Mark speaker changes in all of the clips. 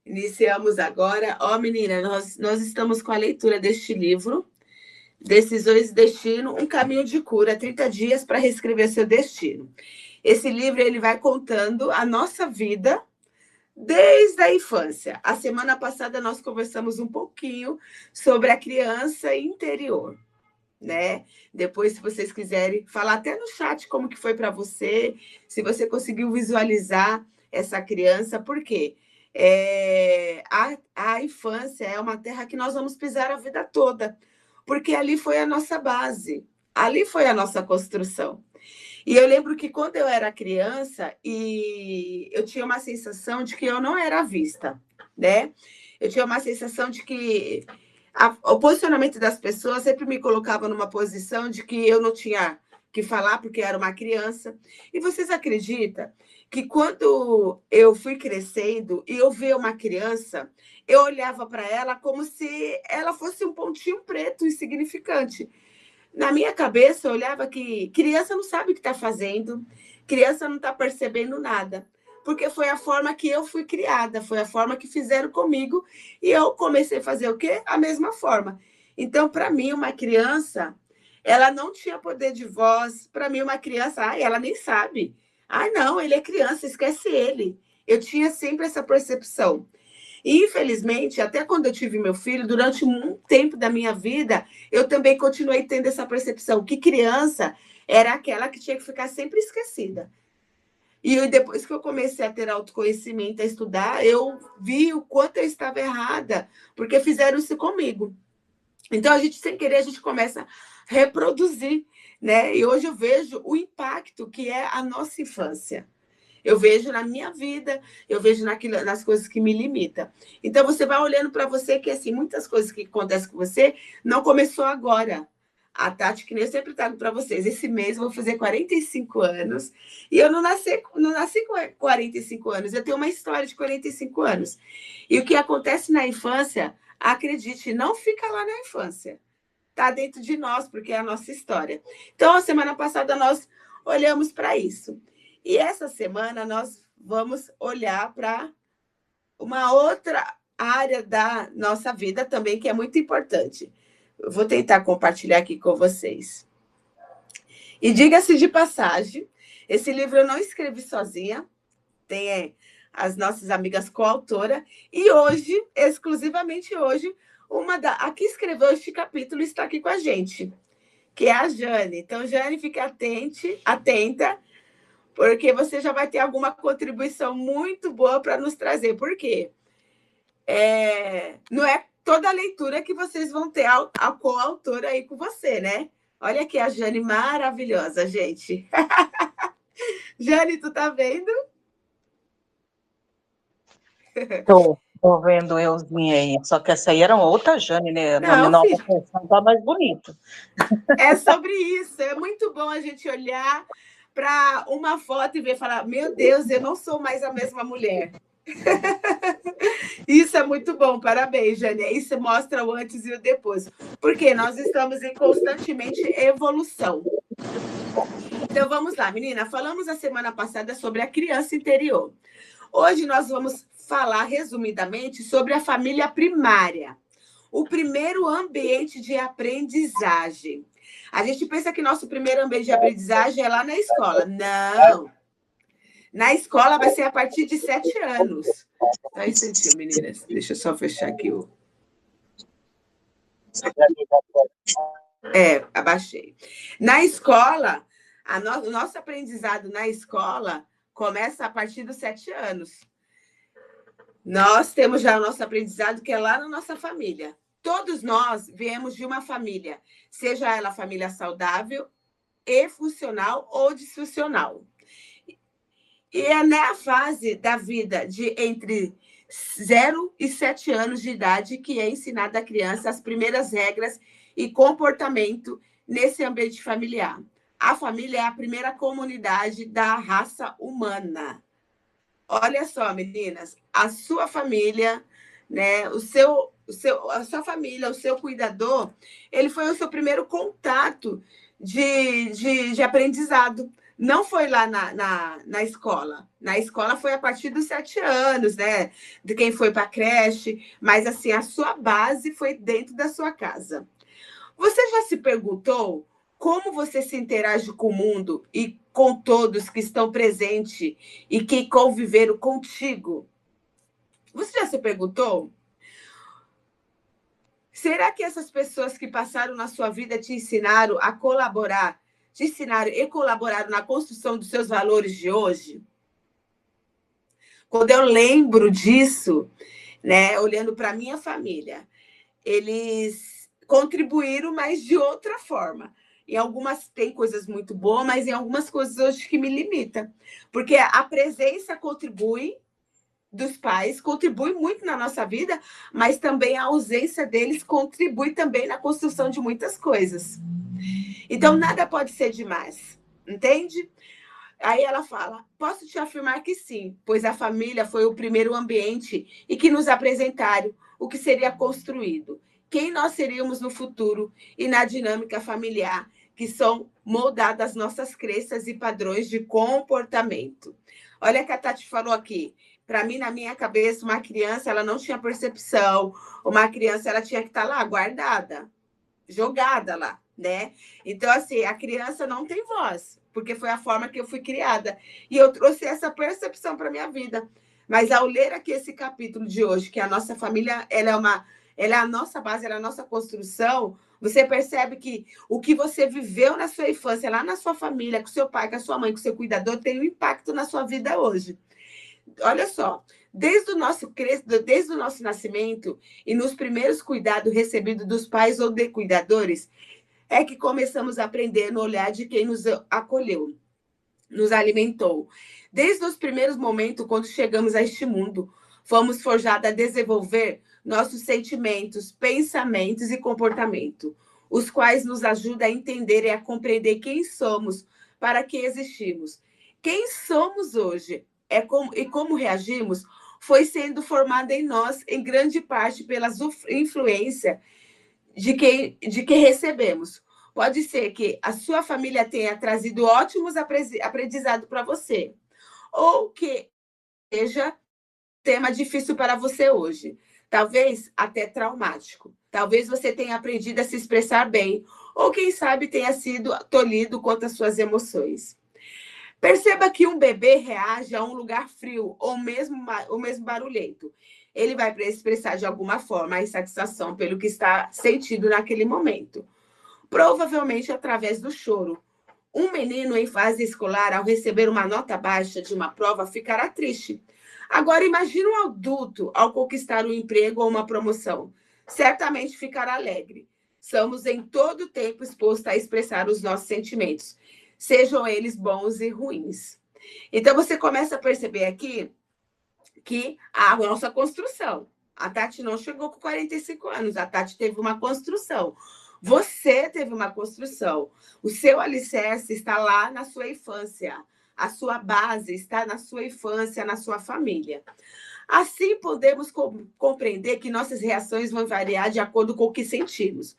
Speaker 1: Iniciamos agora. Ó, menina, nós estamos com a leitura deste livro, Decisões e Destino, um caminho de cura, 30 dias para reescrever seu destino. Esse livro ele vai contando a nossa vida desde a infância. A semana passada nós conversamos um pouquinho sobre a criança interior, né? Depois, se vocês quiserem falar até no chat como que foi para você, se você conseguiu visualizar essa criança, por quê? A infância é uma terra que nós vamos pisar a vida toda, porque ali foi a nossa base, ali foi a nossa construção. E eu lembro que quando eu era criança, e eu tinha uma sensação de que eu não era vista, né? Eu tinha uma sensação de que o posicionamento das pessoas sempre me colocava numa posição de que eu não tinha que falar porque era uma criança. E vocês acreditam que quando eu fui crescendo e eu via uma criança, eu olhava para ela como se ela fosse um pontinho preto insignificante. Na minha cabeça, eu olhava que criança não sabe o que está fazendo, criança não está percebendo nada, porque foi a forma que eu fui criada, foi a forma que fizeram comigo, e eu comecei a fazer o quê? A mesma forma. Então, para mim, uma criança, ela não tinha poder de voz. Para mim, uma criança, ela nem sabe. Não, ele é criança, esquece ele. Eu tinha sempre essa percepção. E, infelizmente, até quando eu tive meu filho, durante um tempo da minha vida, eu também continuei tendo essa percepção que criança era aquela que tinha que ficar sempre esquecida. E depois que eu comecei a ter autoconhecimento, a estudar, eu vi o quanto eu estava errada, porque fizeram isso comigo. Então, a gente, sem querer, a gente começa a reproduzir, né? E hoje eu vejo o impacto que é a nossa infância. Eu vejo na minha vida, eu vejo nas coisas que me limitam. Então, você vai olhando para você que, assim, muitas coisas que acontecem com você não começou agora. A Tati, que nem eu sempre trago para vocês, esse mês eu vou fazer 45 anos, e eu não nasci com 45 anos, eu tenho uma história de 45 anos. E o que acontece na infância, acredite, não fica lá na infância. Está dentro de nós, porque é a nossa história. Então, a semana passada nós olhamos para isso. E essa semana nós vamos olhar para uma outra área da nossa vida também, que é muito importante. Eu vou tentar compartilhar aqui com vocês. E diga-se de passagem, esse livro eu não escrevi sozinha, tem as nossas amigas coautoras, e hoje, exclusivamente hoje, a que escreveu este capítulo está aqui com a gente, que é a Jane. Então, Jane, fique atenta, porque você já vai ter alguma contribuição muito boa para nos trazer. Por quê? Não é toda a leitura que vocês vão ter a coautora aí com você, né? Olha aqui a Jane maravilhosa, gente. Jane, tu tá vendo?
Speaker 2: Tô vendo euzinha aí. Só que essa aí era outra Jane, né?
Speaker 1: Não,
Speaker 2: Na nova versão tá mais bonito.
Speaker 1: É sobre isso. É muito bom a gente olhar para uma foto e ver e falar: meu Deus, eu não sou mais a mesma mulher. Isso é muito bom, parabéns, Jane. Isso mostra o antes e o depois. Porque nós estamos em constantemente evolução. Então vamos lá, menina. Falamos a semana passada sobre a criança interior. Hoje nós vamos falar resumidamente sobre a família primária, o primeiro ambiente de aprendizagem. A gente pensa que nosso primeiro ambiente de aprendizagem é lá na escola. Não. Na escola vai ser a partir de 7 anos. Só um instantinho, meninas. Deixa eu só fechar aqui o... abaixei. Na escola, o nosso aprendizado na escola começa a partir dos 7 anos. Nós temos já o nosso aprendizado que é lá na nossa família. Todos nós viemos de uma família, seja ela família saudável e funcional ou disfuncional. E é na fase da vida de entre 0 e 7 anos de idade que é ensinada à criança as primeiras regras e comportamento nesse ambiente familiar. A família é a primeira comunidade da raça humana. Olha só, meninas, a sua família, né, a sua família, o seu cuidador, ele foi o seu primeiro contato de aprendizado. não foi lá na escola. Na escola foi a partir dos 7 anos, né? De quem foi para a creche, mas assim, a sua base foi dentro da sua casa. Você já se perguntou como você se interage com o mundo e com todos que estão presentes e que conviveram contigo? Você já se perguntou? Será que essas pessoas que passaram na sua vida te ensinaram a colaborar, te ensinaram e colaboraram na construção dos seus valores de hoje? Quando eu lembro disso, né, olhando para minha família, eles contribuíram, mas de outra forma. Em algumas tem coisas muito boas, mas em algumas coisas hoje que me limita. Porque a presença contribui dos pais, contribui muito na nossa vida, mas também a ausência deles contribui também na construção de muitas coisas. Então, nada pode ser demais, entende? Aí ela fala: posso te afirmar que sim, pois a família foi o primeiro ambiente e que nos apresentaram o que seria construído, quem nós seríamos no futuro e na dinâmica familiar, que são moldadas nossas crenças e padrões de comportamento. Olha o que a Tati falou aqui. Para mim, na minha cabeça, uma criança ela não tinha percepção, uma criança ela tinha que estar lá guardada, jogada lá, né? Então, assim, a criança não tem voz, porque foi a forma que eu fui criada. E eu trouxe essa percepção para minha vida. Mas ao ler aqui esse capítulo de hoje, que a nossa família, ela é a nossa base, ela é a nossa construção, você percebe que o que você viveu na sua infância, lá na sua família, com seu pai, com a sua mãe, com seu cuidador, tem um impacto na sua vida hoje. Olha só, desde o nosso nascimento e nos primeiros cuidados recebidos dos pais ou de cuidadores, é que começamos a aprender no olhar de quem nos acolheu, nos alimentou. Desde os primeiros momentos, quando chegamos a este mundo, fomos forjados a desenvolver nossos sentimentos, pensamentos e comportamento, os quais nos ajudam a entender e a compreender quem somos, para que existimos. Quem somos hoje e como reagimos foi sendo formado em nós, em grande parte, pela influência de que recebemos. Pode ser que a sua família tenha trazido ótimos aprendizados para você, ou que seja tema difícil para você hoje, talvez até traumático. Talvez você tenha aprendido a se expressar bem, ou quem sabe tenha sido tolhido quanto às suas emoções. Perceba que um bebê reage a um lugar frio ou mesmo barulhento. Ele vai expressar de alguma forma a insatisfação pelo que está sentindo naquele momento, provavelmente através do choro. Um menino em fase escolar, ao receber uma nota baixa de uma prova, ficará triste. Agora, imagine um adulto ao conquistar um emprego ou uma promoção. Certamente ficará alegre. Somos em todo tempo expostos a expressar os nossos sentimentos, sejam eles bons e ruins. Então, você começa a perceber aqui que a nossa construção. A Tati não chegou com 45 anos, a Tati teve uma construção. Você teve uma construção. O seu alicerce está lá na sua infância. A sua base está na sua infância, na sua família. Assim, podemos compreender que nossas reações vão variar de acordo com o que sentimos.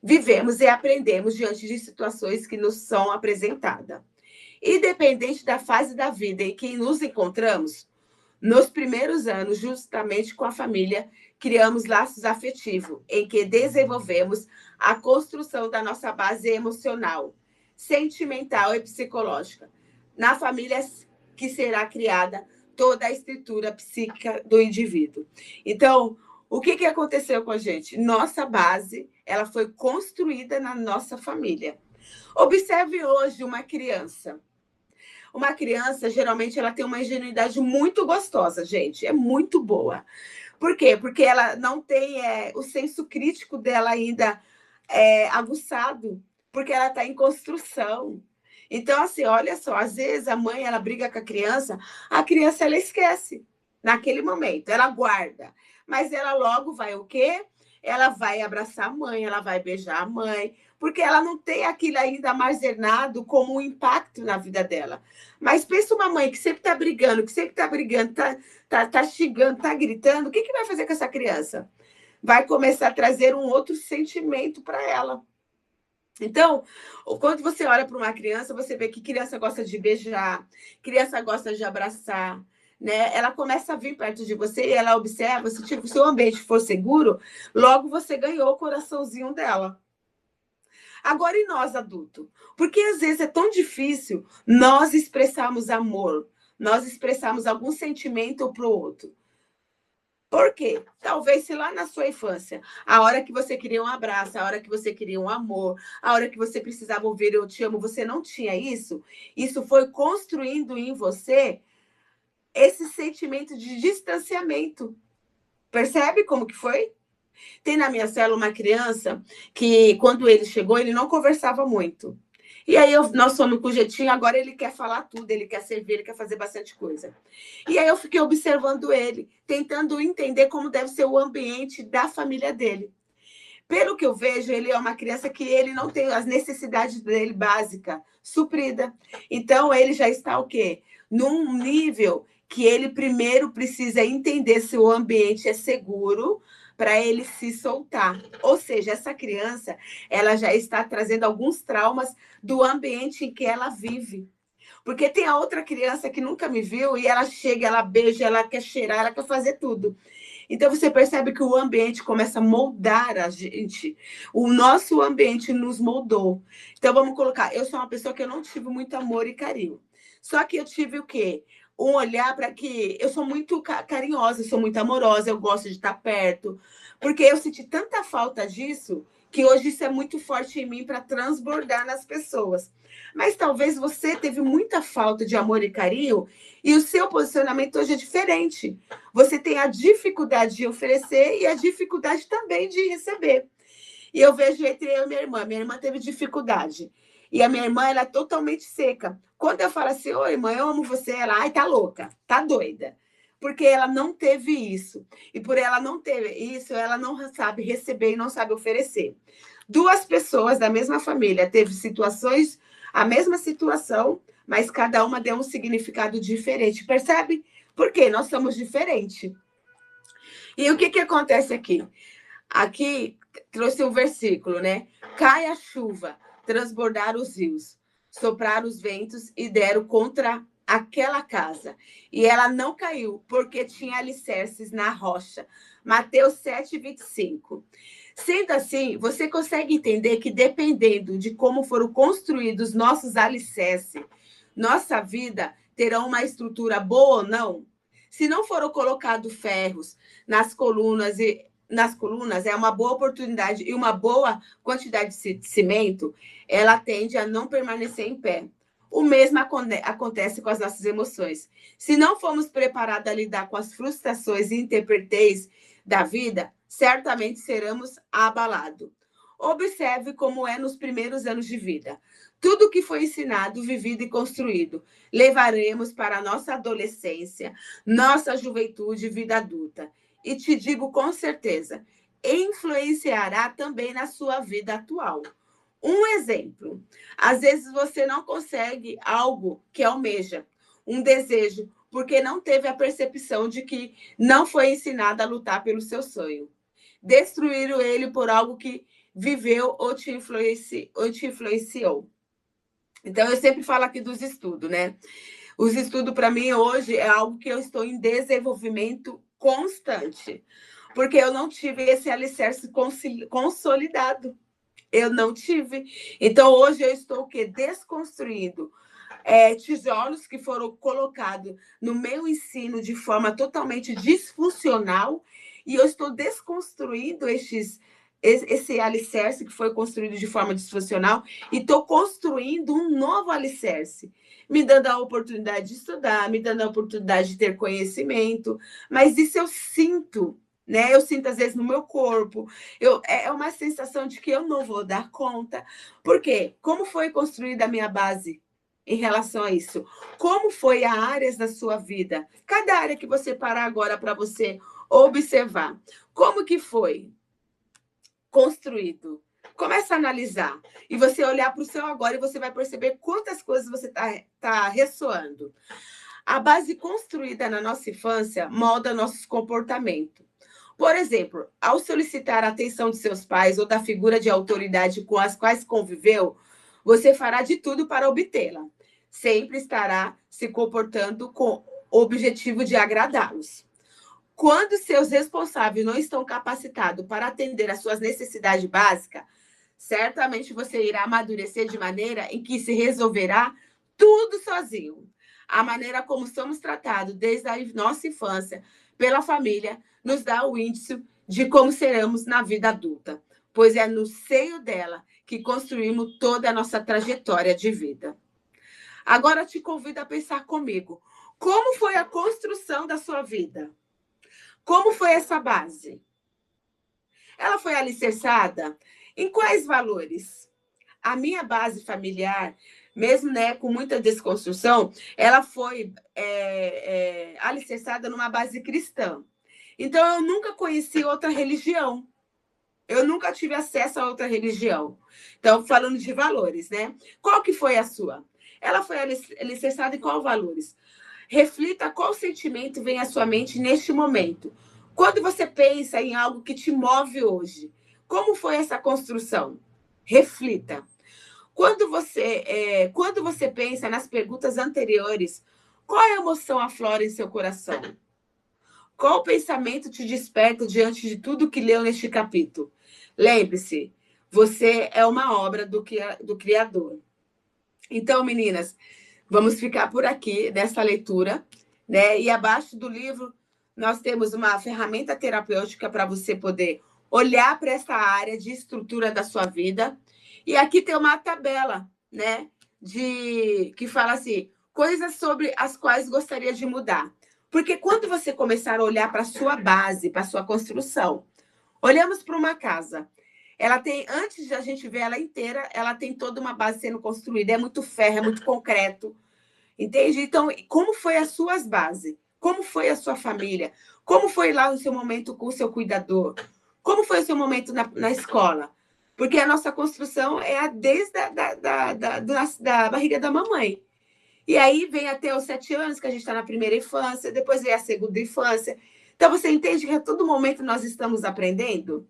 Speaker 1: Vivemos e aprendemos diante de situações que nos são apresentadas. Independente da fase da vida em que nos encontramos, nos primeiros anos, justamente com a família, criamos laços afetivos, em que desenvolvemos a construção da nossa base emocional, sentimental e psicológica. Na família que será criada toda a estrutura psíquica do indivíduo. Então, o que aconteceu com a gente? Nossa base, ela foi construída na nossa família. Observe hoje uma criança. Uma criança, geralmente, ela tem uma ingenuidade muito gostosa, gente. É muito boa. Por quê? Porque ela não tem o senso crítico dela ainda aguçado, porque ela está em construção. Então, assim, olha só, às vezes a mãe, ela briga com a criança, ela esquece naquele momento, ela guarda. Mas ela logo vai o quê? Ela vai abraçar a mãe, ela vai beijar a mãe, porque ela não tem aquilo ainda armazenado como um impacto na vida dela. Mas pensa uma mãe que sempre está brigando, tá xingando, tá gritando, o que vai fazer com essa criança? Vai começar a trazer um outro sentimento para ela. Então, quando você olha para uma criança, você vê que criança gosta de beijar, criança gosta de abraçar, né? Ela começa a vir perto de você e ela observa, se tipo, se o ambiente for seguro, logo você ganhou o coraçãozinho dela. Agora, e nós, adultos? Porque às vezes é tão difícil nós expressarmos amor, nós expressarmos algum sentimento para o outro. Por quê? Talvez se lá na sua infância, a hora que você queria um abraço, a hora que você queria um amor, a hora que você precisava ouvir eu te amo, você não tinha isso. Isso foi construindo em você esse sentimento de distanciamento. Percebe como que foi? Tem na minha célula uma criança que, quando ele chegou, ele não conversava muito. E aí nós fomos com o jeitinho, agora ele quer falar tudo, ele quer servir, ele quer fazer bastante coisa. E aí eu fiquei observando ele, tentando entender como deve ser o ambiente da família dele. Pelo que eu vejo, ele é uma criança que ele não tem as necessidades dele básica suprida. Então ele já está o quê? Num nível que ele primeiro precisa entender se o ambiente é seguro para ele se soltar. Ou seja, essa criança, ela já está trazendo alguns traumas do ambiente em que ela vive. Porque tem a outra criança que nunca me viu e ela chega, ela beija, ela quer cheirar, ela quer fazer tudo. Então você percebe que o ambiente começa a moldar a gente. O nosso ambiente nos moldou. Então vamos colocar, eu sou uma pessoa que eu não tive muito amor e carinho. Só que eu tive o quê? Um olhar para que eu sou muito carinhosa, eu sou muito amorosa, eu gosto de estar perto, porque eu senti tanta falta disso que hoje isso é muito forte em mim para transbordar nas pessoas. Mas talvez você teve muita falta de amor e carinho e o seu posicionamento hoje é diferente. Você tem a dificuldade de oferecer e a dificuldade também de receber. E eu vejo entre eu e minha irmã teve dificuldade. E a minha irmã, ela é totalmente seca. Quando eu falo assim, oi, irmã, eu amo você, ela, ai, tá louca, tá doida. Porque ela não teve isso. E por ela não ter isso, ela não sabe receber e não sabe oferecer. Duas pessoas da mesma família teve situações, a mesma situação, mas cada uma deu um significado diferente. Percebe? Porque nós somos diferentes. E o que, que acontece aqui? Aqui trouxe um versículo, né? Cai a chuva, transbordar os rios, soprar os ventos e deram contra aquela casa. E ela não caiu, porque tinha alicerces na rocha. Mateus 7:25. Sendo assim, você consegue entender que dependendo de como foram construídos nossos alicerces, nossa vida terá uma estrutura boa ou não? Se não foram colocados ferros nas colunas é uma boa oportunidade e uma boa quantidade de cimento, ela tende a não permanecer em pé. O mesmo acontece com as nossas emoções. Se não formos preparados a lidar com as frustrações e intempéries da vida, certamente seremos abalados. Observe como é nos primeiros anos de vida. Tudo que foi ensinado, vivido e construído, levaremos para a nossa adolescência, nossa juventude e vida adulta. E te digo com certeza, influenciará também na sua vida atual. Um exemplo: às vezes você não consegue algo que almeja, um desejo, porque não teve a percepção de que não foi ensinado a lutar pelo seu sonho. Destruíram ele por algo que viveu ou te influenciou. Então, eu sempre falo aqui dos estudos, né? Os estudos, para mim, hoje, é algo que eu estou em desenvolvimento constante, porque eu não tive esse alicerce consolidado. Eu não tive. Então, hoje eu estou o quê? Desconstruindo tijolos que foram colocados no meu ensino de forma totalmente disfuncional, e eu estou desconstruindo esse alicerce que foi construído de forma disfuncional e estou construindo um novo alicerce, me dando a oportunidade de estudar, me dando a oportunidade de ter conhecimento, mas isso eu sinto, né? Eu sinto às vezes no meu corpo, é uma sensação de que eu não vou dar conta. Por quê? Como foi construída a minha base em relação a isso? Como foi a áreas da sua vida? Cada área que você parar agora para você observar, como que foi construído? Começa a analisar e você olhar para o seu agora e você vai perceber quantas coisas você tá ressoando. A base construída na nossa infância molda nossos comportamentos. Por exemplo, ao solicitar a atenção de seus pais ou da figura de autoridade com as quais conviveu, você fará de tudo para obtê-la. Sempre estará se comportando com o objetivo de agradá-los. Quando seus responsáveis não estão capacitados para atender às suas necessidades básicas, certamente você irá amadurecer de maneira em que se resolverá tudo sozinho. A maneira como somos tratados desde a nossa infância pela família nos dá o índice de como seremos na vida adulta, pois é no seio dela que construímos toda a nossa trajetória de vida. Agora te convido a pensar comigo. Como foi a construção da sua vida? Como foi essa base? Ela foi alicerçada em quais valores? A minha base familiar, mesmo né, com muita desconstrução, ela foi alicerçada numa base cristã. Então, eu nunca conheci outra religião. Eu nunca tive acesso a outra religião. Então, falando de valores, né? Qual que foi a sua? Ela foi alicerçada em quais valores? Reflita qual sentimento vem à sua mente neste momento. Quando você pensa em algo que te move hoje, como foi essa construção? Reflita. Quando você pensa nas perguntas anteriores, qual emoção aflora em seu coração? Qual pensamento te desperta diante de tudo que leu neste capítulo? Lembre-se, você é uma obra do Criador. Então, meninas, vamos ficar por aqui nessa leitura, né? E abaixo do livro nós temos uma ferramenta terapêutica para você poder olhar para essa área de estrutura da sua vida. E aqui tem uma tabela, né? Que fala assim, coisas sobre as quais gostaria de mudar. Porque quando você começar a olhar para a sua base, para a sua construção, olhamos para uma casa. Ela tem, antes de a gente ver ela inteira, ela tem toda uma base sendo construída. É muito ferro, é muito concreto. Entende? Então, como foi as suas bases? Como foi a sua família? Como foi lá o seu momento com o seu cuidador? Como foi o seu momento na escola? Porque a nossa construção é desde da barriga da mamãe. E aí vem até os 7 anos, que a gente está na primeira infância, depois vem a segunda infância. Então, você entende que a todo momento nós estamos aprendendo?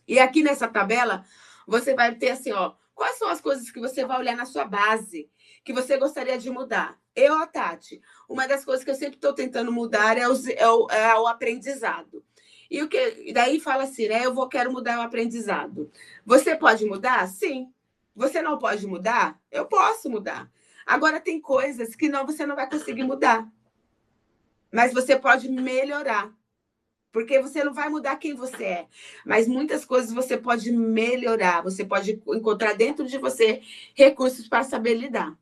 Speaker 1: E aqui nessa tabela, você vai ter assim, ó, quais são as coisas que você vai olhar na sua base, que você gostaria de mudar? Eu, a Tati, uma das coisas que eu sempre estou tentando mudar é o aprendizado. E daí fala assim, né? Quero mudar o aprendizado. Você pode mudar? Sim. Você não pode mudar? Eu posso mudar. Agora, tem coisas que você não vai conseguir mudar. Mas você pode melhorar. Porque você não vai mudar quem você é. Mas muitas coisas você pode melhorar. Você pode encontrar dentro de você recursos para saber lidar.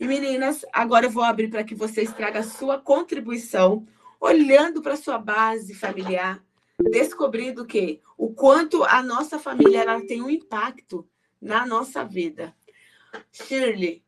Speaker 1: E, meninas, agora eu vou abrir para que vocês tragam a sua contribuição, olhando para a sua base familiar, descobrindo o quanto a nossa família ela tem um impacto na nossa vida. Shirley,